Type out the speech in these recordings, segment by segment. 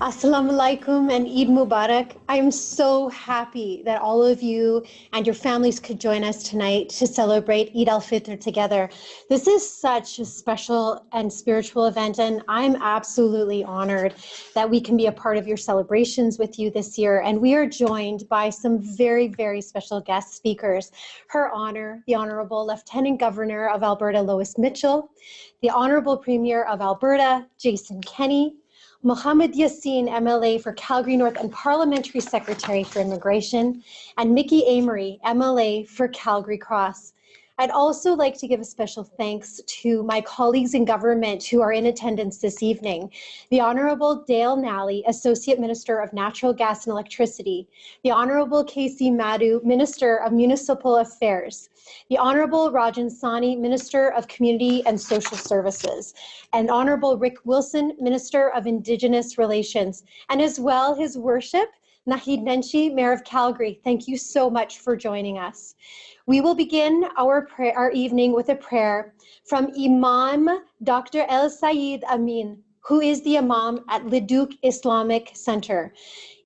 Assalamu alaikum and Eid Mubarak. I'm so happy that all of you and your families could join us tonight to celebrate Eid-al-Fitr together. This is such a special and spiritual event, and I'm absolutely honored that we can be a part of your celebrations with you this year. And we are joined by some very, very special guest speakers. Her Honor, the Honorable Lieutenant Governor of Alberta, Lois Mitchell, the Honorable Premier of Alberta, Jason Kenney, Mohammed Yassin, MLA for Calgary North and Parliamentary Secretary for Immigration, and Mickey Amory, MLA for Calgary Cross. I'd also like to give a special thanks to my colleagues in government who are in attendance this evening. The Honorable Dale Nally, Associate Minister of Natural Gas and Electricity, the Honorable Casey Madhu, Minister of Municipal Affairs, the Honorable Rajan Sani, Minister of Community and Social Services, and Honorable Rick Wilson, Minister of Indigenous Relations, and as well His Worship, Nahid Nenshi, Mayor of Calgary. Thank you so much for joining us. We will begin our evening with a prayer from Imam Dr. El Sayed Amin, who is the Imam at Leduc Islamic Center.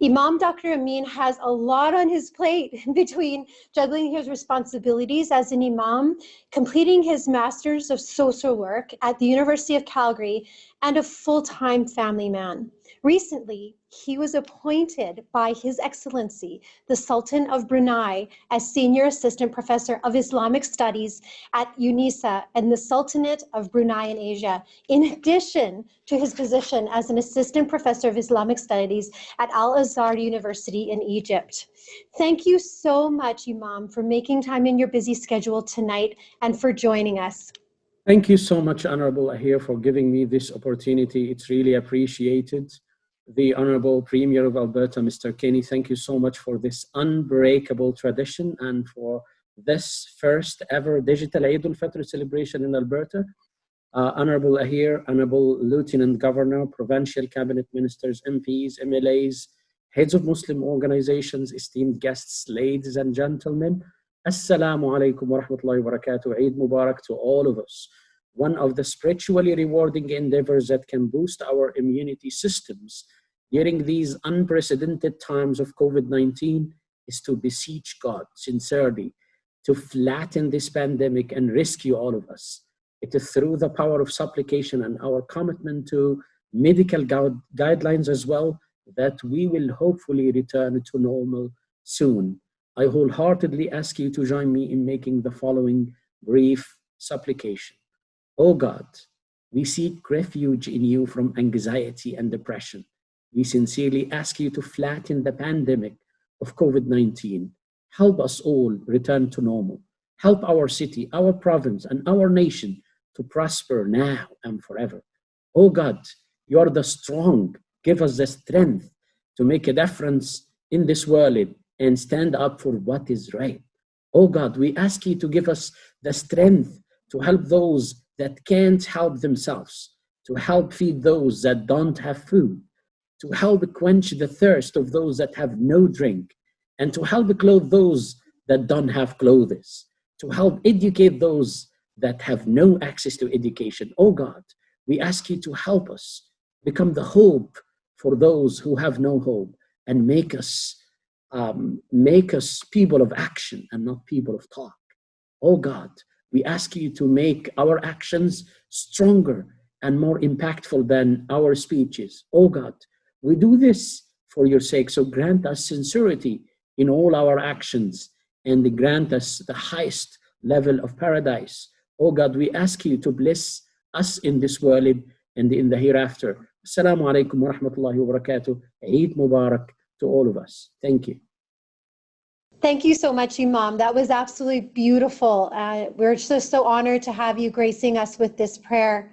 Imam Dr. Amin has a lot on his plate between juggling his responsibilities as an Imam, completing his Master's of Social Work at the University of Calgary, and a full-time family man. Recently, he was appointed by His Excellency, the Sultan of Brunei, as Senior Assistant Professor of Islamic Studies at UNISA and the Sultanate of Brunei in Asia, in addition to his position as an Assistant Professor of Islamic Studies at Al-Azhar University in Egypt. Thank you so much, Imam, for making time in your busy schedule tonight and for joining us. Thank you so much, Honorable Ahir, for giving me this opportunity. It's really appreciated. The Honorable Premier of Alberta, Mr. Kenney, thank you so much for this unbreakable tradition and for this first ever digital Eid-al-Fitr celebration in Alberta. Honorable Ahir, Honorable Lieutenant Governor, Provincial Cabinet Ministers, MPs, MLAs, heads of Muslim organizations, esteemed guests, ladies and gentlemen, Assalamu alaikum wa rahmatullahi wa barakatuh. Eid Mubarak to all of us. One of the spiritually rewarding endeavors that can boost our immunity systems during these unprecedented times of COVID-19 is to beseech God sincerely to flatten this pandemic and rescue all of us. It is through the power of supplication and our commitment to medical guidelines as well that we will hopefully return to normal soon. I wholeheartedly ask you to join me in making the following brief supplication. Oh God, we seek refuge in you from anxiety and depression. We sincerely ask you to flatten the pandemic of COVID-19. Help us all return to normal. Help our city, our province, and our nation to prosper now and forever. Oh God, you are the strong. Give us the strength to make a difference in this world and stand up for what is right. Oh God, we ask you to give us the strength to help those that can't help themselves, to help feed those that don't have food, to help quench the thirst of those that have no drink, and to help clothe those that don't have clothes, to help educate those that have no access to education. Oh God, we ask you to help us become the hope for those who have no hope and make us people of action and not people of talk. Oh God, we ask you to make our actions stronger and more impactful than our speeches. Oh God, we do this for your sake, so grant us sincerity in all our actions and grant us the highest level of paradise. Oh God, we ask you to bless us in this world and in the hereafter. Assalamu alaikum wa rahmatullahi wa barakatuh. Eid Mubarak to all of us. Thank you. Thank you so much, Imam. That was absolutely beautiful. We're just so honored to have you gracing us with this prayer.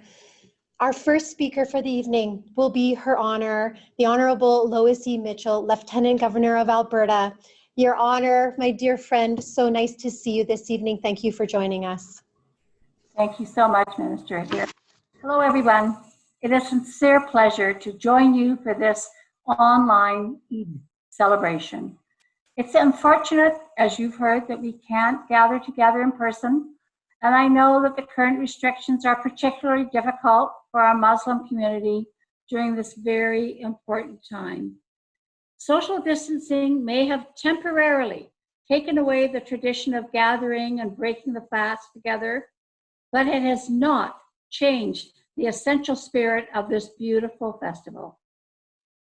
Our first speaker for the evening will be Her Honor, the Honorable Lois E. Mitchell, Lieutenant Governor of Alberta. Your Honor, my dear friend, so nice to see you this evening. Thank you for joining us. Thank you so much, Minister Ahir. Hello, everyone. It is a sincere pleasure to join you for this online Eid celebration. It's unfortunate, as you've heard, that we can't gather together in person, and I know that the current restrictions are particularly difficult for our Muslim community during this very important time. Social distancing may have temporarily taken away the tradition of gathering and breaking the fast together, but it has not changed the essential spirit of this beautiful festival.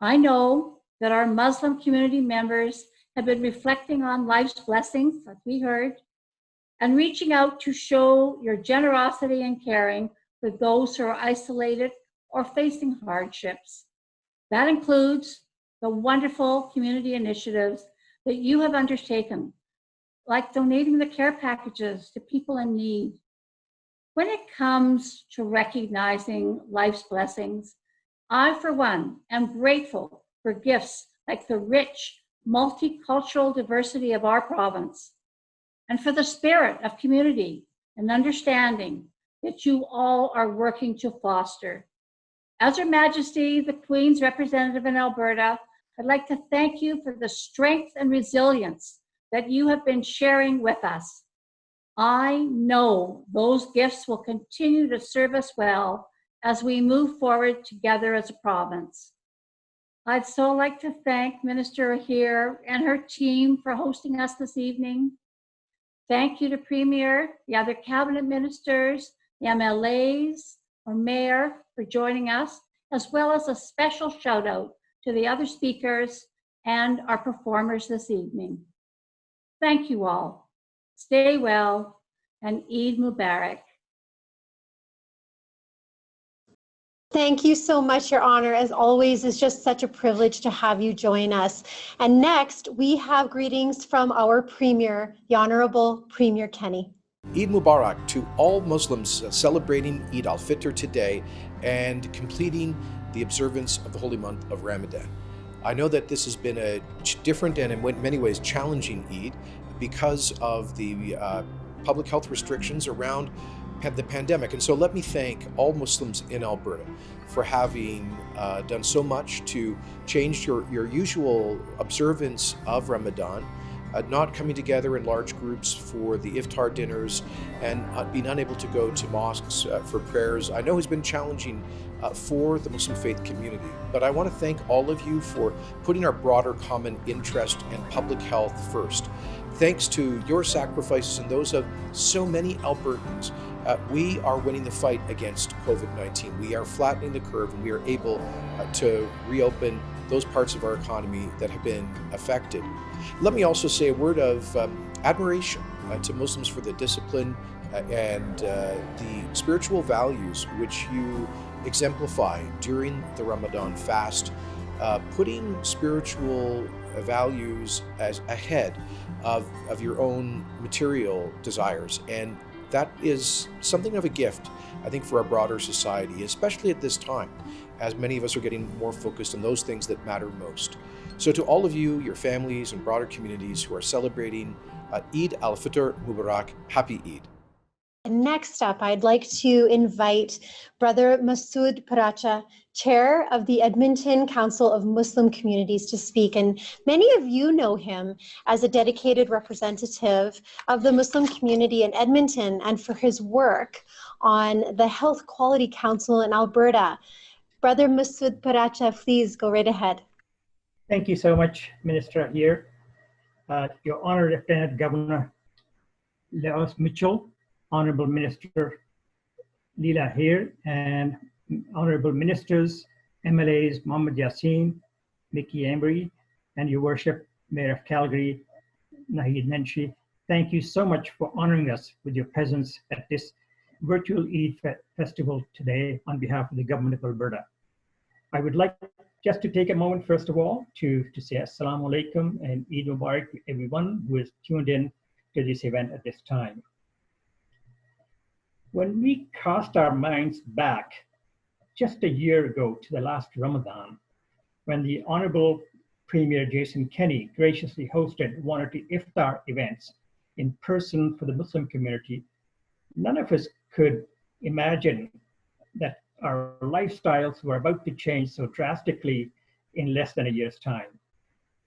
I know that our Muslim community members have been reflecting on life's blessings, like we heard, and reaching out to show your generosity and caring for those who are isolated or facing hardships. That includes the wonderful community initiatives that you have undertaken, like donating the care packages to people in need. When it comes to recognizing life's blessings, I, for one, am grateful for gifts like the rich multicultural diversity of our province, and for the spirit of community and understanding that you all are working to foster. As Her Majesty, the Queen's representative in Alberta, I'd like to thank you for the strength and resilience that you have been sharing with us. I know those gifts will continue to serve us well as we move forward together as a province. I'd so like to thank Minister Ahir and her team for hosting us this evening. Thank you to Premier, the other cabinet ministers, the MLAs, or Mayor for joining us, as well as a special shout out to the other speakers and our performers this evening. Thank you all. Stay well, and Eid Mubarak. Thank you so much, Your Honor. As always, it's just such a privilege to have you join us. And next, we have greetings from our Premier, the Honorable Premier Kenny. Eid Mubarak to all Muslims celebrating Eid-al-Fitr today and completing the observance of the holy month of Ramadan. I know that this has been a different and in many ways challenging Eid because of the public health restrictions around the pandemic. And so let me thank all Muslims in Alberta for having done so much to change your usual observance of Ramadan, not coming together in large groups for the iftar dinners, and being unable to go to mosques for prayers. I know has been challenging for the Muslim faith community, but I want to thank all of you for putting our broader common interest and public health first. Thanks to your sacrifices and those of so many Albertans, we are winning the fight against COVID-19. We are flattening the curve, and we are able to reopen those parts of our economy that have been affected. Let me also say a word of admiration to Muslims for the discipline and the spiritual values which you exemplify during the Ramadan fast, putting spiritual values as ahead of your own material desires. And that is something of a gift, I think, for our broader society, especially at this time, as many of us are getting more focused on those things that matter most. So to all of you, your families, and broader communities who are celebrating Eid al-Fitr Mubarak, happy Eid. Next up, I'd like to invite Brother Masood Paracha, Chair of the Edmonton Council of Muslim Communities, to speak. And many of you know him as a dedicated representative of the Muslim community in Edmonton and for his work on the Health Quality Council in Alberta. Brother Masood Paracha, please go right ahead. Thank you so much, Minister here. Your Honored Lieutenant Governor Leos Mitchell, Honorable Minister Leela here, and Honorable Ministers, MLAs Mohammed Yassin, Mickey Embry, and Your Worship, Mayor of Calgary, Naheed Nenshi. Thank you so much for honoring us with your presence at this virtual Eid festival today on behalf of the Government of Alberta. I would like just to take a moment, first of all, to say Assalamu alaikum and Eid Mubarak to everyone who is tuned in to this event at this time. When we cast our minds back just a year ago to the last Ramadan, when the Honorable Premier Jason Kenney graciously hosted one or two iftar events in person for the Muslim community, none of us could imagine that our lifestyles were about to change so drastically in less than a year's time.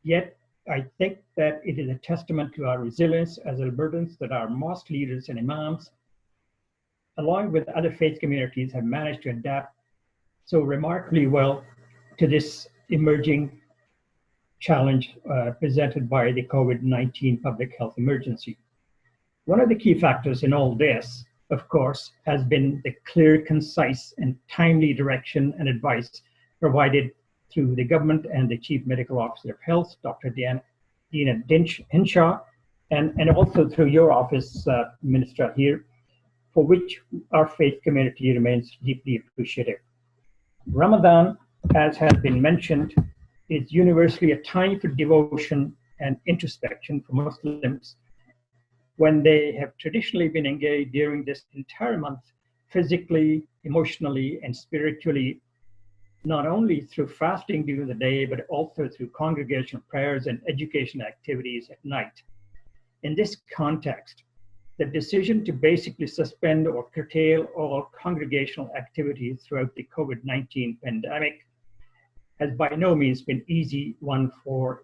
Yet, I think that it is a testament to our resilience as Albertans that our mosque leaders and imams, along with other faith communities, have managed to adapt so remarkably well to this emerging challenge presented by the COVID-19 public health emergency. One of the key factors in all this, of course, has been the clear, concise, and timely direction and advice provided through the government and the Chief Medical Officer of Health, Dr. Dina Hinshaw, and also through your office, Minister, here, for which our faith community remains deeply appreciative. Ramadan, as has been mentioned, is universally a time for devotion and introspection for Muslims when they have traditionally been engaged during this entire month, physically, emotionally, and spiritually, not only through fasting during the day, but also through congregational prayers and education activities at night. In this context, the decision to basically suspend or curtail all congregational activities throughout the COVID-19 pandemic has by no means been easy one for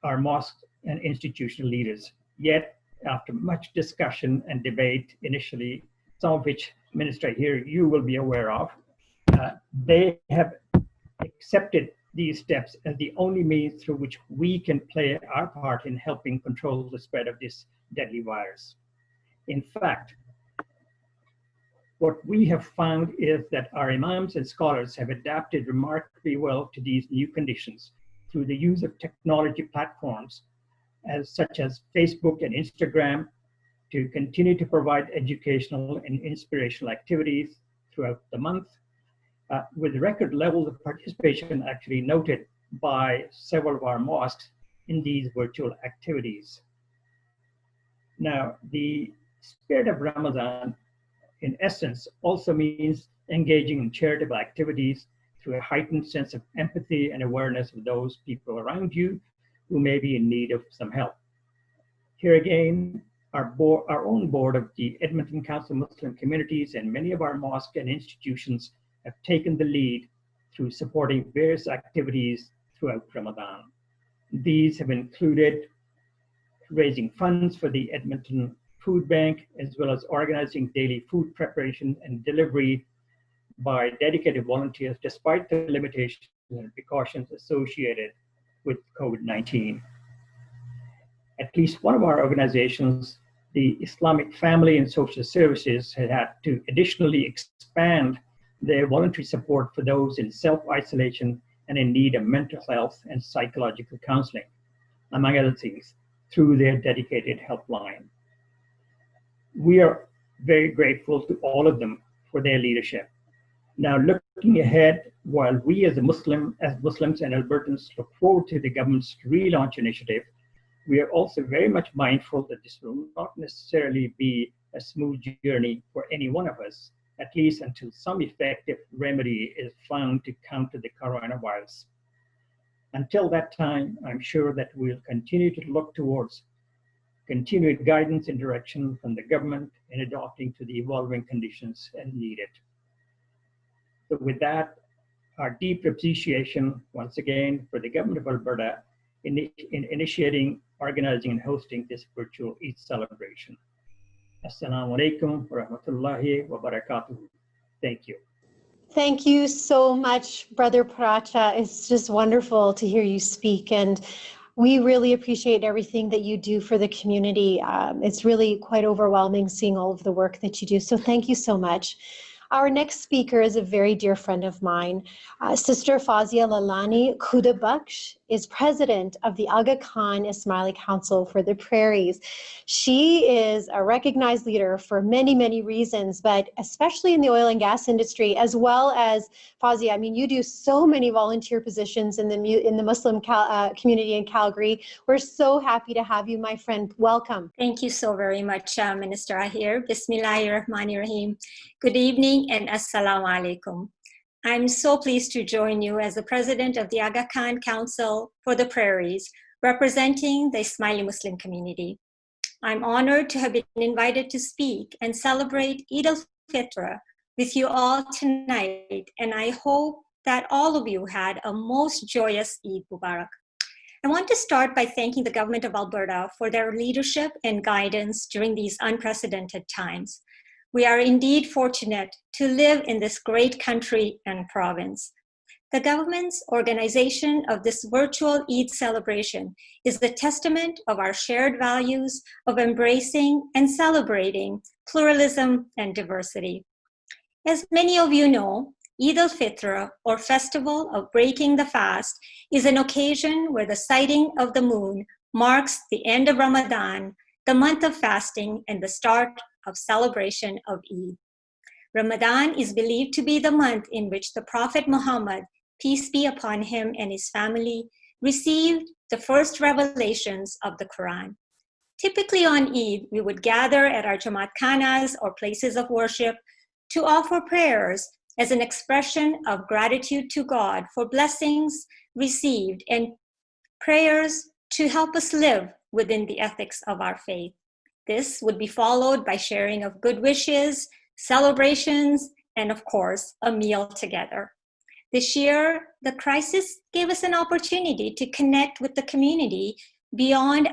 our mosque and institutional leaders. Yet, after much discussion and debate initially, some of which, Minister, here you will be aware of, they have accepted these steps as the only means through which we can play our part in helping control the spread of this deadly virus. In fact, what we have found is that our imams and scholars have adapted remarkably well to these new conditions through the use of technology platforms such as Facebook and Instagram to continue to provide educational and inspirational activities throughout the month, with record levels of participation actually noted by several of our mosques in these virtual activities. Now, the spirit of Ramadan, in essence, also means engaging in charitable activities through a heightened sense of empathy and awareness of those people around you who may be in need of some help. Here again, our own board of the Edmonton Council of Muslim Communities and many of our mosques and institutions have taken the lead through supporting various activities throughout Ramadan. These have included raising funds for the Edmonton Food Bank, as well as organizing daily food preparation and delivery by dedicated volunteers, despite the limitations and precautions associated with COVID-19. At least one of our organizations, the Islamic Family and Social Services, had to additionally expand their voluntary support for those in self-isolation and in need of mental health and psychological counseling, among other things, through their dedicated helpline. We are very grateful to all of them for their leadership. Now, looking ahead, while we as Muslims and Albertans look forward to the government's relaunch initiative, we are also very much mindful that this will not necessarily be a smooth journey for any one of us, at least until some effective remedy is found to counter the coronavirus. Until that time, I'm sure that we'll continue to look towards continued guidance and direction from the government in adapting to the evolving conditions as needed. So with that, our deep appreciation once again for the government of Alberta in initiating, organizing, and hosting this virtual Eid celebration. Assalamu alaikum wa rahmatullahi wa barakatuh. Thank you. Thank you so much, Brother Paracha. It's just wonderful to hear you speak, and we really appreciate everything that you do for the community. It's really quite overwhelming seeing all of the work that you do, so thank you so much. Our next speaker is a very dear friend of mine. Sister Fazia Lalani Khudabakhsh is president of the Aga Khan Ismaili Council for the Prairies. She is a recognized leader for many, many reasons, but especially in the oil and gas industry, as well as, Fazia, I mean, you do so many volunteer positions in the Muslim community in Calgary. We're so happy to have you, my friend. Welcome. Thank you so very much, Minister Ahir. Bismillahirrahmanirrahim. Good evening and assalamu alaikum. I'm so pleased to join you as the president of the Aga Khan Council for the Prairies, representing the Ismaili Muslim community. I'm honored to have been invited to speak and celebrate Eid-al-Fitr with you all tonight, and I hope that all of you had a most joyous Eid Mubarak. I want to start by thanking the government of Alberta for their leadership and guidance during these unprecedented times. We are indeed fortunate to live in this great country and province. The government's organization of this virtual Eid celebration is the testament of our shared values of embracing and celebrating pluralism and diversity. As many of you know, Eid-al-Fitr, or Festival of Breaking the Fast, is an occasion where the sighting of the moon marks the end of Ramadan, the month of fasting, and the start of celebration of Eid. Ramadan is believed to be the month in which the Prophet Muhammad, peace be upon him and his family, received the first revelations of the Quran. Typically on Eid, we would gather at our Jamaat Khanas or places of worship to offer prayers as an expression of gratitude to God for blessings received and prayers to help us live within the ethics of our faith. This would be followed by sharing of good wishes, celebrations, and of course, a meal together. This year, the crisis gave us an opportunity to connect with the community beyond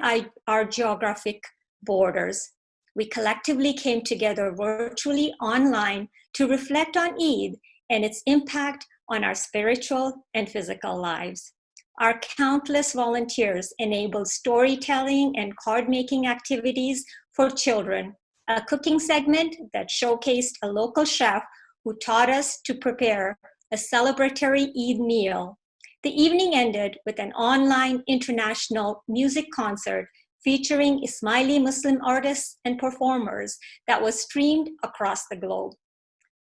our geographic borders. We collectively came together virtually online to reflect on Eid and its impact on our spiritual and physical lives. Our countless volunteers enabled storytelling and card-making activities for children, a cooking segment that showcased a local chef who taught us to prepare a celebratory Eid meal. The evening ended with an online international music concert featuring Ismaili Muslim artists and performers that was streamed across the globe.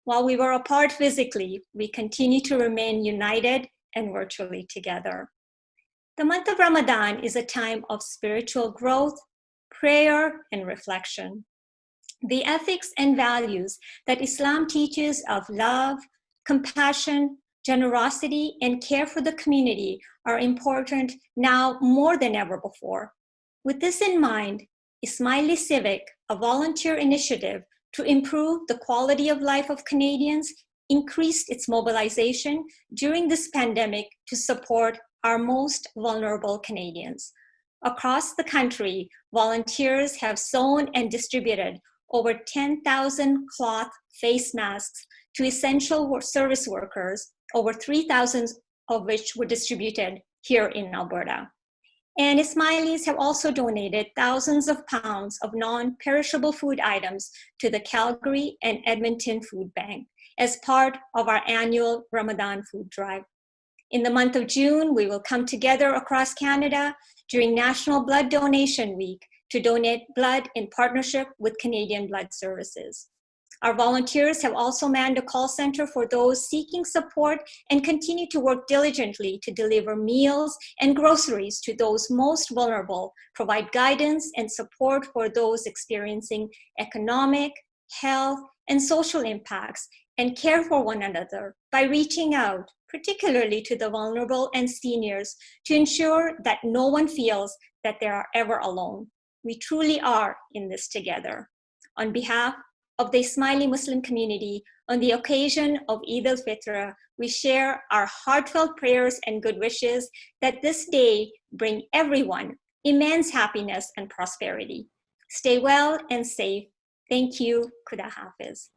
While we were apart physically, we continue to remain united and virtually together. The month of Ramadan is a time of spiritual growth, prayer, and reflection. The ethics and values that Islam teaches of love, compassion, generosity, and care for the community are important now more than ever before. With this in mind, Ismaili Civic, a volunteer initiative to improve the quality of life of Canadians, increased its mobilization during this pandemic to support our most vulnerable Canadians. Across the country, volunteers have sewn and distributed over 10,000 cloth face masks to essential service workers, over 3,000 of which were distributed here in Alberta. And Ismailis have also donated thousands of pounds of non-perishable food items to the Calgary and Edmonton Food Bank as part of our annual Ramadan food drive. In the month of June, we will come together across Canada during National Blood Donation Week to donate blood in partnership with Canadian Blood Services. Our volunteers have also manned a call center for those seeking support and continue to work diligently to deliver meals and groceries to those most vulnerable, provide guidance and support for those experiencing economic, health, and social impacts, and care for one another by reaching out, particularly to the vulnerable and seniors, to ensure that no one feels that they are ever alone. We truly are in this together. On behalf of the Ismaili Muslim community, on the occasion of Eid-al-Fitr, we share our heartfelt prayers and good wishes that this day bring everyone immense happiness and prosperity. Stay well and safe. Thank you. Khuda Hafiz.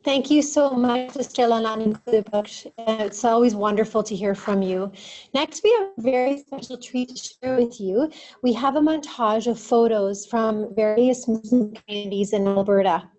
Thank you so much, Sister Lalani Khudabaksh. It's always wonderful to hear from you. Next, we have a very special treat to share with you. We have a montage of photos from various Muslim communities in Alberta.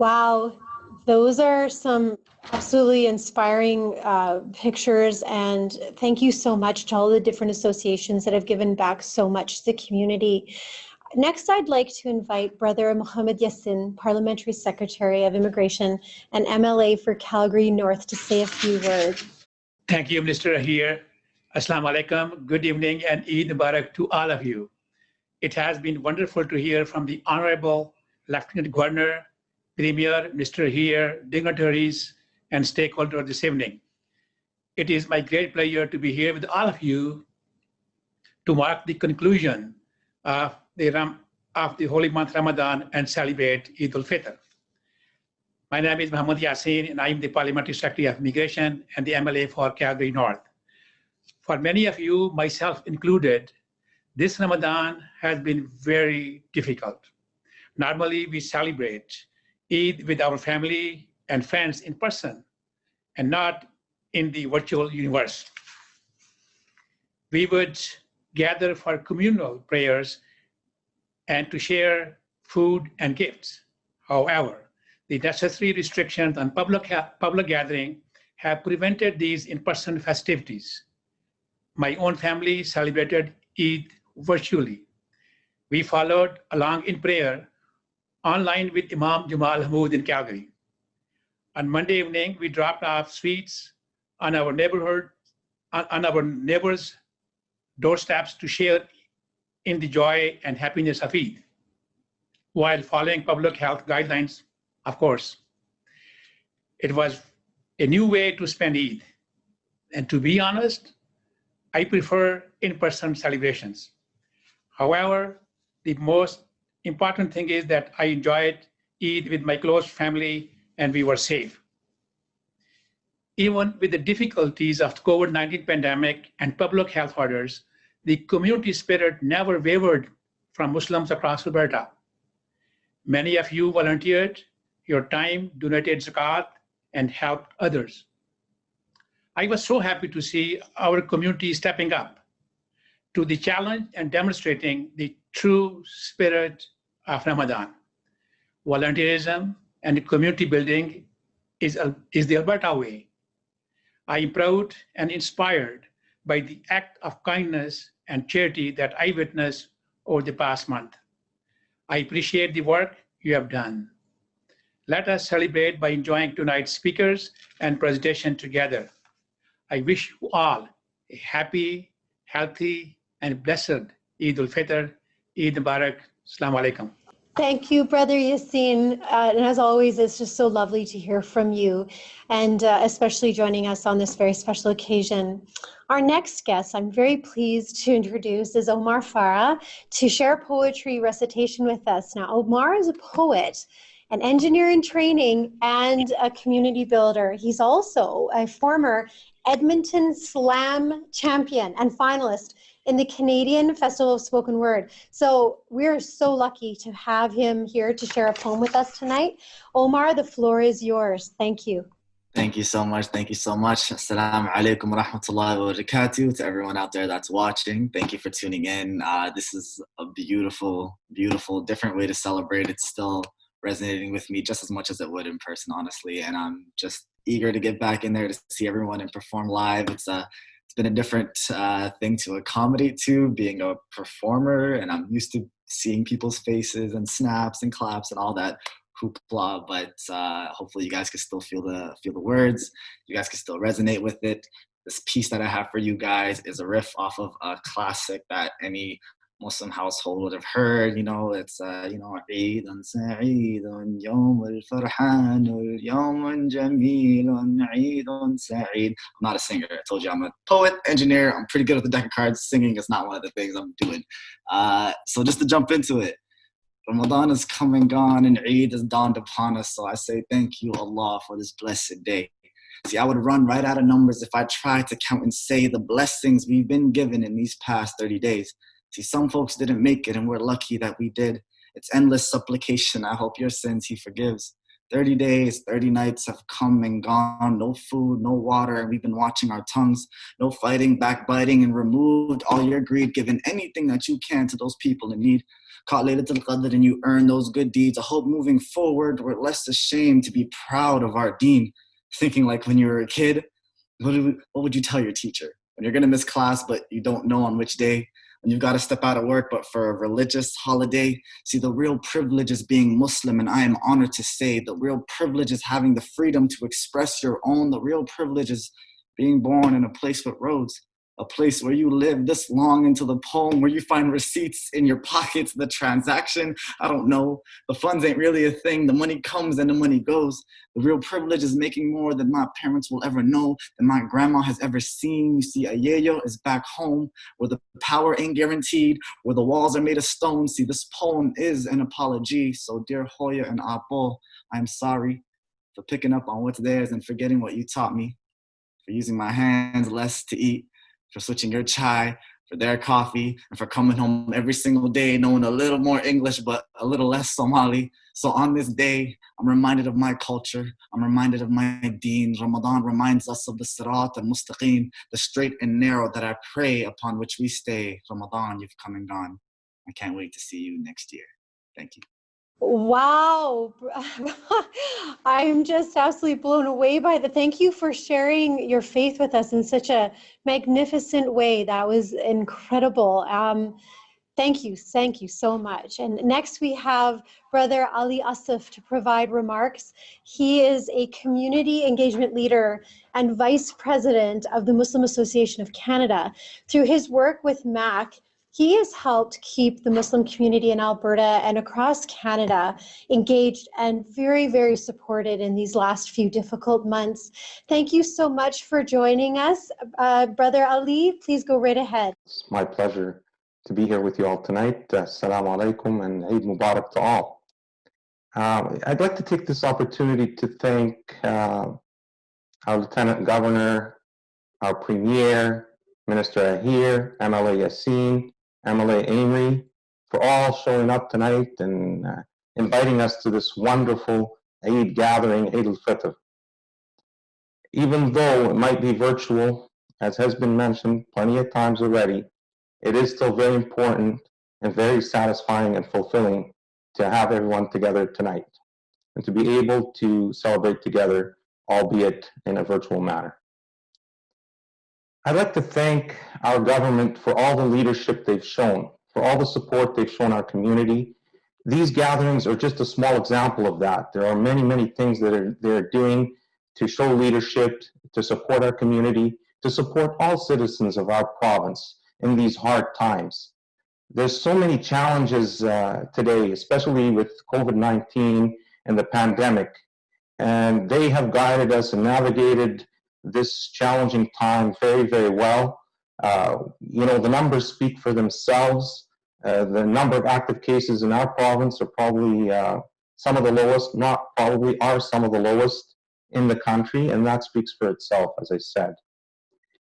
Wow, those are some absolutely inspiring pictures, and thank you so much to all the different associations that have given back so much to the community. Next, I'd like to invite Brother Mohammed Yassin, Parliamentary Secretary of Immigration and MLA for Calgary North, to say a few words. Thank you, Minister Ahir. Assalamu alaikum. Good evening and Eid Mubarak to all of you. It has been wonderful to hear from the Honorable Lieutenant Governor, Premier, Minister Ahir, dignitaries, and stakeholders this evening. It is my great pleasure to be here with all of you to mark the conclusion of the holy month Ramadan and celebrate Eid-al-Fitr. My name is Mohammed Yassin, and I am the Parliamentary Secretary of Immigration and the MLA for Calgary North. For many of you, myself included, this Ramadan has been very difficult. Normally, we celebrate Eid with our family and friends in person, and not in the virtual universe. We would gather for communal prayers and to share food and gifts. However, the necessary restrictions on public gathering have prevented these in-person festivities. My own family celebrated Eid virtually. We followed along in prayer online with Imam Jamal Hamoud in Calgary. On Monday evening, we dropped off sweets on our neighbors' doorsteps to share in the joy and happiness of Eid, while following public health guidelines, of course. It was a new way to spend Eid. And to be honest, I prefer in-person celebrations. However, the most important thing is that I enjoyed Eid with my close family and we were safe. Even with the difficulties of the COVID-19 pandemic and public health orders, the community spirit never wavered from Muslims across Alberta. Many of you volunteered your time, donated zakat, and helped others. I was so happy to see our community stepping up to the challenge and demonstrating the true spirit of Ramadan. Volunteerism and community building is the Alberta way. I am proud and inspired by the act of kindness and charity that I witnessed over the past month. I appreciate the work you have done. Let us celebrate by enjoying tonight's speakers and presentation together. I wish you all a happy, healthy, and blessed Eid al-Fitr, Eid Mubarak. Assalamu alaikum. Thank you, Brother Yassin. And as always, it's just so lovely to hear from you, and especially joining us on this very special occasion. Our next guest, I'm very pleased to introduce, is Omar Farah to share poetry recitation with us. Now, Omar is a poet, an engineer in training, and a community builder. He's also a former Edmonton Slam champion and finalist in the Canadian Festival of Spoken Word. So we're so lucky to have him here to share a poem with us tonight. Omar, the floor is yours. Thank you. Thank you so much. Thank you so much. Assalamu alaikum wa rahmatullahi wa barakatuh to everyone out there that's watching. Thank you for tuning in. This is a beautiful, beautiful, different way to celebrate. It's still resonating with me just as much as it would in person, honestly. And I'm just eager to get back in there to see everyone and perform live. It's been a different thing to accommodate to, being a performer, and I'm used to seeing people's faces and snaps and claps and all that hoopla, but hopefully you guys can still feel the words. You guys can still resonate with it. This piece that I have for you guys is a riff off of a classic that any Muslim household would have heard. You know, it's Eid-un Sa'id-un Yawm al-Farhan Yawm Jameel Eid-un Sa'id. I'm not a singer. I told you I'm a poet, engineer. I'm pretty good with the deck of cards. Singing is not one of the things I'm doing. So just to jump into it, Ramadan is come and gone and Eid has dawned upon us. So I say thank you, Allah, for this blessed day. See, I would run right out of numbers if I tried to count and say the blessings we've been given in these past 30 days. See, some folks didn't make it, and we're lucky that we did. It's endless supplication. I hope your sins He forgives. 30 days, 30 nights have come and gone. No food, no water, and we've been watching our tongues. No fighting, backbiting, and removed all your greed, giving anything that you can to those people in need. caught Laylatul Qadr and you earn those good deeds. I hope moving forward, we're less ashamed to be proud of our deen. Thinking like when you were a kid, what would you tell your teacher? When you're gonna miss class, but you don't know on which day, when you've got to step out of work, but for a religious holiday. See, the real privilege is being Muslim, and I am honored to say the real privilege is having the freedom to express your own. The real privilege is being born in a place with roads, a place where you live this long into the poem, where you find receipts in your pockets, the transaction, I don't know. The funds ain't really a thing. The money comes and the money goes. The real privilege is making more than my parents will ever know, than my grandma has ever seen. You see, Ayeyo is back home, where the power ain't guaranteed, where the walls are made of stone. See, this poem is an apology. So dear Hoya and Apo, I'm sorry for picking up on what's theirs and forgetting what you taught me, for using my hands less to eat, for switching your chai for their coffee, and for coming home every single day knowing a little more English but a little less Somali. So on this day, I'm reminded of my culture. I'm reminded of my deen. Ramadan reminds us of the sirat al-mustaqim, the straight and narrow that I pray upon which we stay. Ramadan, you've come and gone. I can't wait to see you next year. Thank you. Wow. I'm just absolutely blown away by that. Thank you for sharing your faith with us in such a magnificent way. That was incredible. Thank you so much. And next we have Brother Ali Asif to provide remarks. He is a community engagement leader and vice president of the Muslim Association of Canada. Through his work with MAC, he has helped keep the Muslim community in Alberta and across Canada engaged and very, very supported in these last few difficult months. Thank you so much for joining us. Brother Ali, please go right ahead. It's my pleasure to be here with you all tonight. Assalamu alaikum and Eid Mubarak to all. I'd like to take this opportunity to thank our Lieutenant Governor, our Premier, Minister Ahir, MLA Yassin, MLA Amory, for all showing up tonight and inviting us to this wonderful Eid gathering, Eid-al-Fitr. Even though it might be virtual, as has been mentioned plenty of times already, it is still very important and very satisfying and fulfilling to have everyone together tonight and to be able to celebrate together, albeit in a virtual manner. I'd like to thank our government for all the leadership they've shown, for all the support they've shown our community. These gatherings are just a small example of that. There are many, many things that they're doing to show leadership, to support our community, to support all citizens of our province in these hard times. There's so many challenges today, especially with COVID-19 and the pandemic, and they have guided us and navigated this challenging time very, very well. The numbers speak for themselves. The number of active cases in our province are probably some of the lowest, not probably, are some of the lowest in the country, and that speaks for itself, as I said.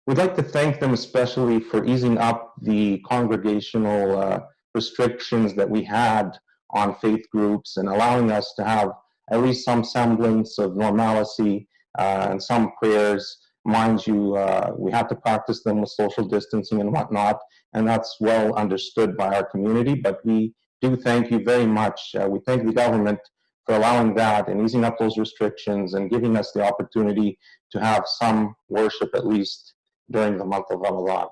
We'd like to thank them especially for easing up the congregational restrictions that we had on faith groups and allowing us to have at least some semblance of normalcy and some prayers. Mind you, we have to practice them with social distancing and whatnot, and that's well understood by our community, but we do thank you very much. We thank the government for allowing that and easing up those restrictions and giving us the opportunity to have some worship at least during the month of Ramadan.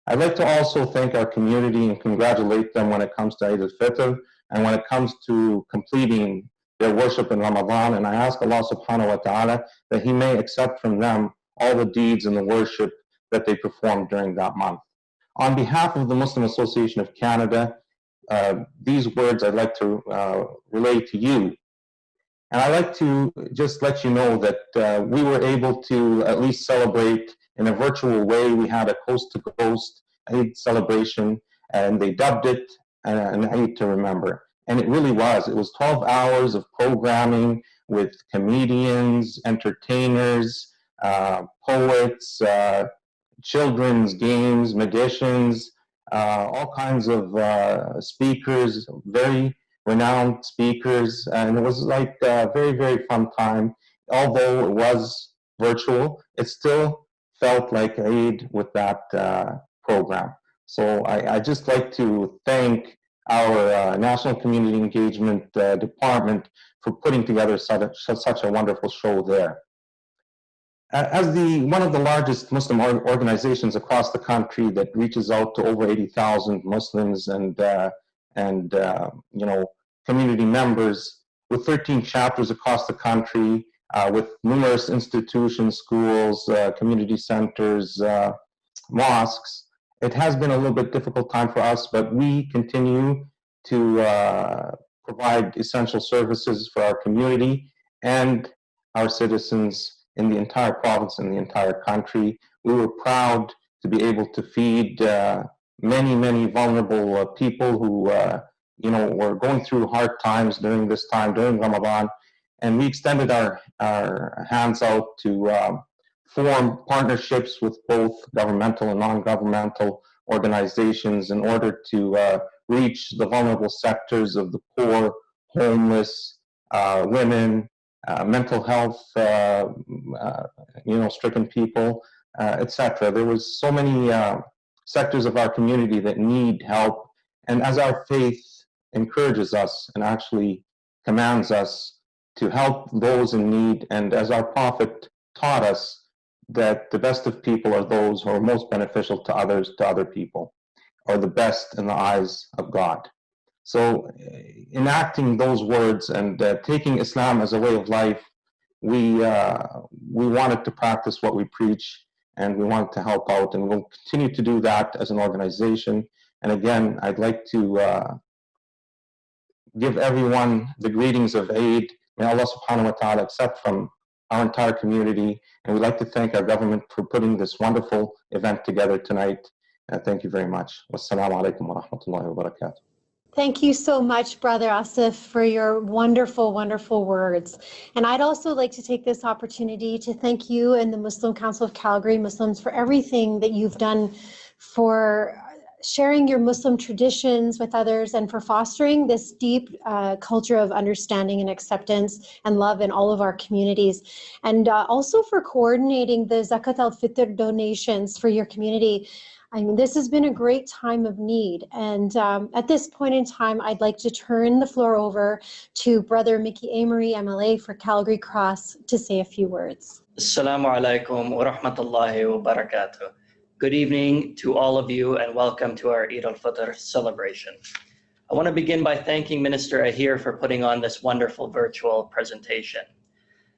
I'd like to also thank our community and congratulate them when it comes to Eid al-Fitr and when it comes to completing their worship in Ramadan. And I ask Allah subhanahu wa ta'ala that He may accept from them all the deeds and the worship that they performed during that month. On behalf of the Muslim Association of Canada, these words I'd like to relay to you. And I'd like to just let you know that we were able to at least celebrate in a virtual way. We had a coast-to-coast Eid celebration, and they dubbed it an Eid to remember. And it really was. It was 12 hours of programming with comedians, entertainers, poets, children's games, magicians, all kinds of speakers, very renowned speakers, and it was like a very, very fun time. Although it was virtual, it still felt like Eid with that program. So I just like to thank our National Community Engagement Department for putting together such a wonderful show there. As one of the largest Muslim organizations across the country that reaches out to over 80,000 Muslims and community members, with 13 chapters across the country, with numerous institutions, schools, community centers, mosques, it has been a little bit difficult time for us, but we continue to provide essential services for our community and our citizens in the entire province and the entire country. We were proud to be able to feed many, many vulnerable people who were going through hard times during this time, during Ramadan, and we extended our hands out to form partnerships with both governmental and non-governmental organizations in order to reach the vulnerable sectors of the poor, homeless, women, mental health, stricken people, etc. There was so many sectors of our community that need help, and as our faith encourages us and actually commands us to help those in need, and as our Prophet taught us that the best of people are those who are most beneficial to others, to other people, or the best in the eyes of God. So enacting those words and taking Islam as a way of life, we wanted to practice what we preach, and we wanted to help out, and we'll continue to do that as an organization. And again, I'd like to give everyone the greetings of Eid. May Allah subhanahu wa ta'ala accept from our entire community, and we'd like to thank our government for putting this wonderful event together tonight. Thank you very much. Wassalamu alaikum wa rahmatullahi wa barakatuh. Thank you so much, Brother Asif, for your wonderful, wonderful words. And I'd also like to take this opportunity to thank you and the Muslim Council of Calgary Muslims for everything that you've done for sharing your Muslim traditions with others and for fostering this deep culture of understanding and acceptance and love in all of our communities. And also for coordinating the Zakat al-Fitr donations for your community. I mean, this has been a great time of need. And at this point in time, I'd like to turn the floor over to Brother Mickey Amory, MLA for Calgary Cross, to say a few words. Assalamu alaikum wa rahmatullahi wa barakatuh. Good evening to all of you and welcome to our Eid-al-Fitr celebration. I want to begin by thanking Minister Ahir for putting on this wonderful virtual presentation.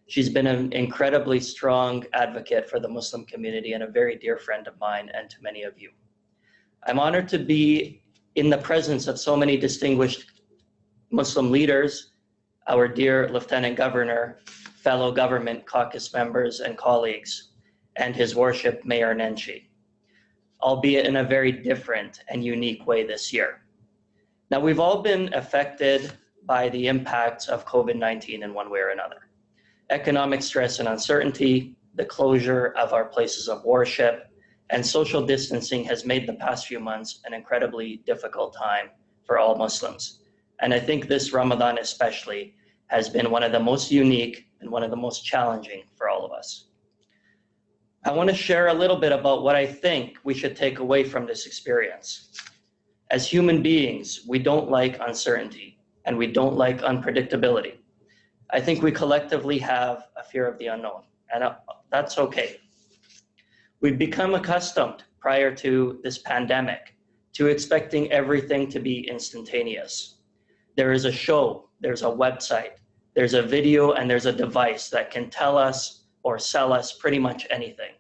She's been an incredibly strong advocate for the Muslim community and a very dear friend of mine and to many of you. I'm honored to be in the presence of so many distinguished Muslim leaders, our dear Lieutenant Governor, fellow government caucus members and colleagues, and His Worship Mayor Nenshi, albeit in a very different and unique way this year. Now, we've all been affected by the impacts of COVID-19 in one way or another. Economic stress and uncertainty, the closure of our places of worship, and social distancing has made the past few months an incredibly difficult time for all Muslims. And I think this Ramadan especially has been one of the most unique and one of the most challenging for all of us. I want to share a little bit about what I think we should take away from this experience. As human beings, we don't like uncertainty and we don't like unpredictability. I think we collectively have a fear of the unknown, and that's okay. We've become accustomed prior to this pandemic to expecting everything to be instantaneous. There is a show, there's a website, there's a video, and there's a device that can tell us or sell us pretty much anything.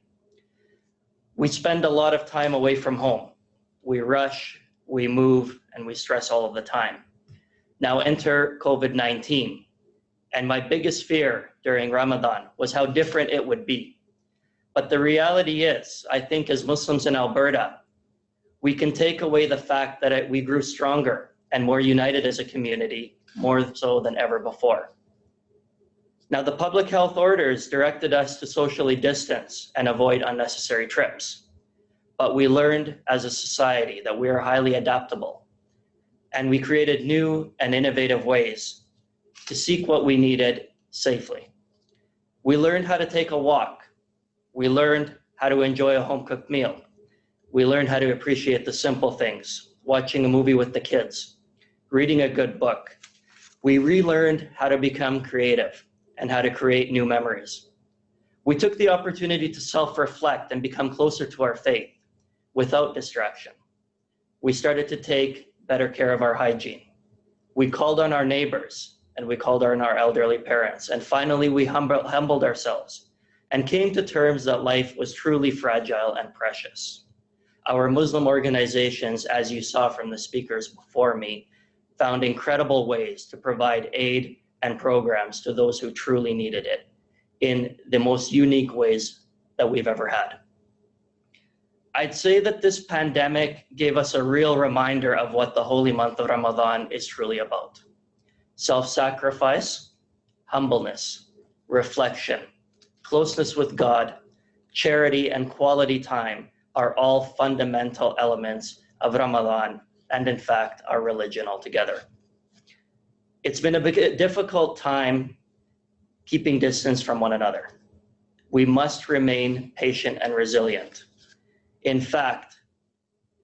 We spend a lot of time away from home. We rush, we move, and we stress all of the time. Now enter COVID-19. And my biggest fear during Ramadan was how different it would be. But the reality is, I think as Muslims in Alberta, we can take away the fact that we grew stronger and more united as a community, more so than ever before. Now, the public health orders directed us to socially distance and avoid unnecessary trips. But we learned as a society that we are highly adaptable. And we created new and innovative ways to seek what we needed safely. We learned how to take a walk. We learned how to enjoy a home-cooked meal. We learned how to appreciate the simple things, watching a movie with the kids. reading a good book. We relearned how to become creative and how to create new memories. We took the opportunity to self-reflect and become closer to our faith without distraction. We started to take better care of our hygiene. We called on our neighbors and we called on our elderly parents. And finally, we humbled ourselves and came to terms that life was truly fragile and precious. Our Muslim organizations, as you saw from the speakers before me, found incredible ways to provide aid and programs to those who truly needed it in the most unique ways that we've ever had. I'd say that this pandemic gave us a real reminder of what the holy month of Ramadan is truly about. Self-sacrifice, humbleness, reflection, closeness with God, charity, and quality time are all fundamental elements of Ramadan and, in fact, our religion altogether. It's been a difficult time keeping distance from one another. We must remain patient and resilient. In fact,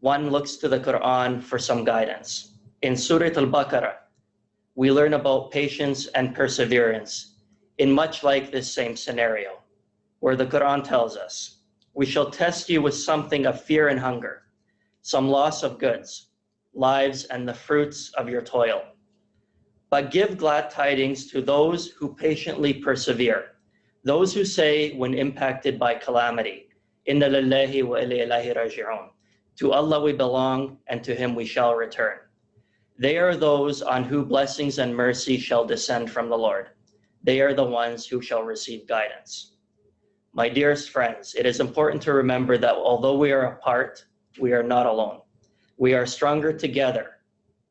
one looks to the Quran for some guidance. In Surah Al-Baqarah, we learn about patience and perseverance in much like this same scenario, where the Quran tells us, "We shall test you with something of fear and hunger, some loss of goods, lives, and the fruits of your toil. But give glad tidings to those who patiently persevere, those who say when impacted by calamity, Inna lillahi wa ilayhi raji'un. To Allah we belong, and to Him we shall return. They are those on whom blessings and mercy shall descend from the Lord. They are the ones who shall receive guidance." My dearest friends, it is important to remember that although we are apart, we are not alone. We are stronger together,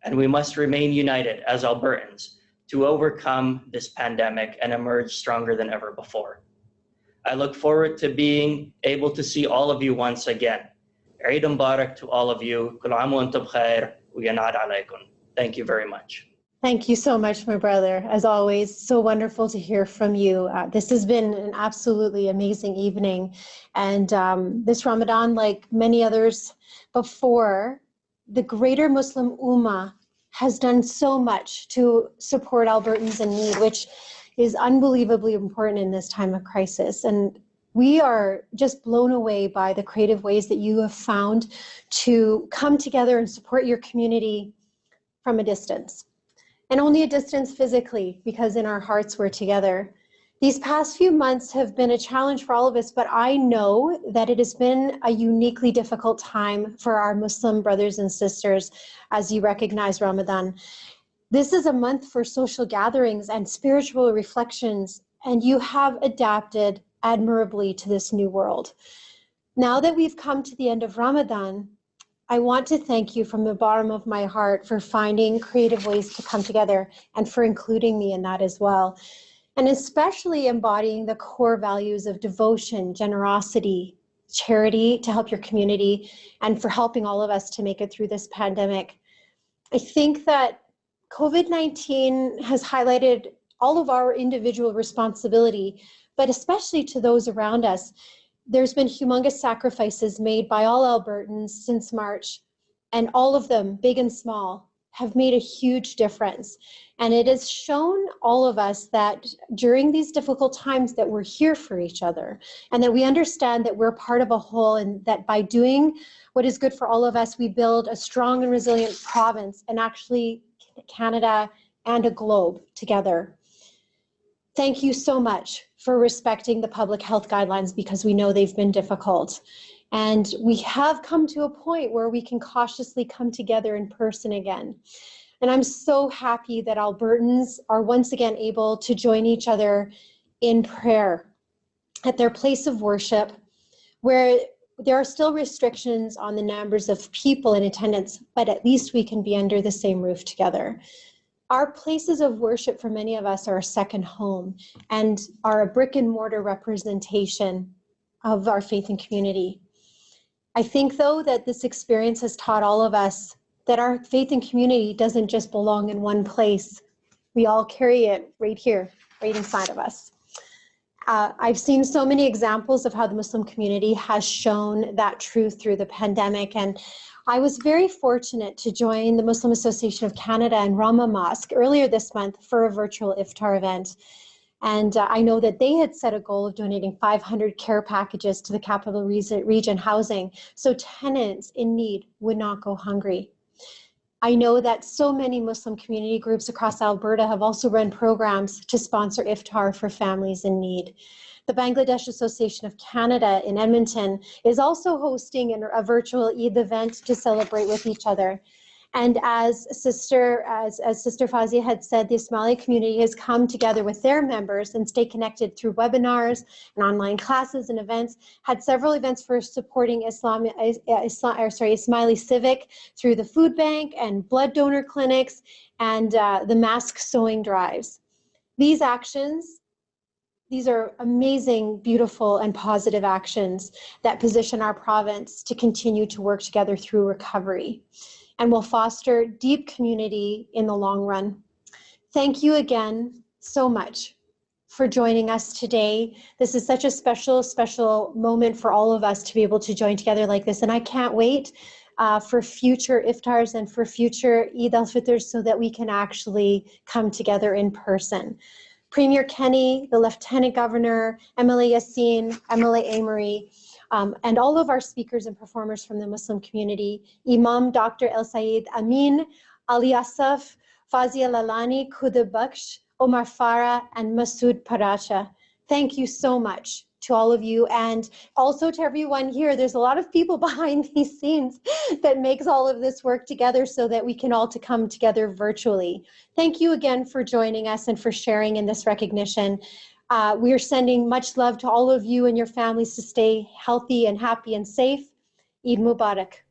and we must remain united as Albertans to overcome this pandemic and emerge stronger than ever before. I look forward to being able to see all of you once again. Eid Mubarak to all of you. Kul aam wa antum bkhair wa yanad alaykum. Thank you very much. Thank you so much, my brother. As always, so wonderful to hear from you. This has been an absolutely amazing evening. And this Ramadan, like many others before, the greater Muslim Ummah has done so much to support Albertans in need, which is unbelievably important in this time of crisis. And we are just blown away by the creative ways that you have found to come together and support your community from a distance. And only a distance physically, because in our hearts we're together. These past few months have been a challenge for all of us, but I know that it has been a uniquely difficult time for our Muslim brothers and sisters as you recognize Ramadan. This is a month for social gatherings and spiritual reflections, and you have adapted admirably to this new world. Now that we've come to the end of Ramadan, I want to thank you from the bottom of my heart for finding creative ways to come together and for including me in that as well. And especially embodying the core values of devotion, generosity, charity to help your community, and for helping all of us to make it through this pandemic. I think that COVID-19 has highlighted all of our individual responsibility, but especially to those around us. There's been humongous sacrifices made by all Albertans since March, and all of them, big and small, have made a huge difference. And it has shown all of us that during these difficult times that we're here for each other, and that we understand that we're part of a whole, and that by doing what is good for all of us, we build a strong and resilient province, and actually Canada and a globe together. Thank you so much for respecting the public health guidelines, because we know they've been difficult. And we have come to a point where we can cautiously come together in person again. And I'm so happy that Albertans are once again able to join each other in prayer at their place of worship, where there are still restrictions on the numbers of people in attendance, but at least we can be under the same roof together. Our places of worship for many of us are a second home and are a brick and mortar representation of our faith and community. I think, though, that this experience has taught all of us that our faith and community doesn't just belong in one place. We all carry it right here, right inside of us. I've seen so many examples of how the Muslim community has shown that truth through the pandemic. And I was very fortunate to join the Muslim Association of Canada and Rama Mosque earlier this month for a virtual iftar event. And I know that they had set a goal of donating 500 care packages to the Capital Region housing, so tenants in need would not go hungry. I know that so many Muslim community groups across Alberta have also run programs to sponsor iftar for families in need. The Bangladesh Association of Canada in Edmonton is also hosting a virtual Eid event to celebrate with each other. And as Sister Fazia had said, the Ismaili community has come together with their members and stay connected through webinars and online classes and events, had several events for supporting Ismaili Civic through the food bank and blood donor clinics and the mask sewing drives. These actions, these are amazing, beautiful, and positive actions that position our province to continue to work together through recovery and will foster deep community in the long run. Thank you again so much for joining us today. This is such a special, special moment for all of us to be able to join together like this. And I can't wait for future iftars and for future Eid-al-Fitr so that we can actually come together in person. Premier Kenny, the Lieutenant Governor, MLA Yassin, MLA Amory, and all of our speakers and performers from the Muslim community, Imam Dr. El Sayed Amin, Ali Asaf, Fazia Lalani, Khuda Baksh, Omar Farah, and Masood Paracha. Thank you so much to all of you, and also to everyone here. There's a lot of people behind these scenes that makes all of this work together so that we can all come together virtually. Thank you again for joining us and for sharing in this recognition. We are sending much love to all of you and your families to stay healthy and happy and safe. Eid Mubarak.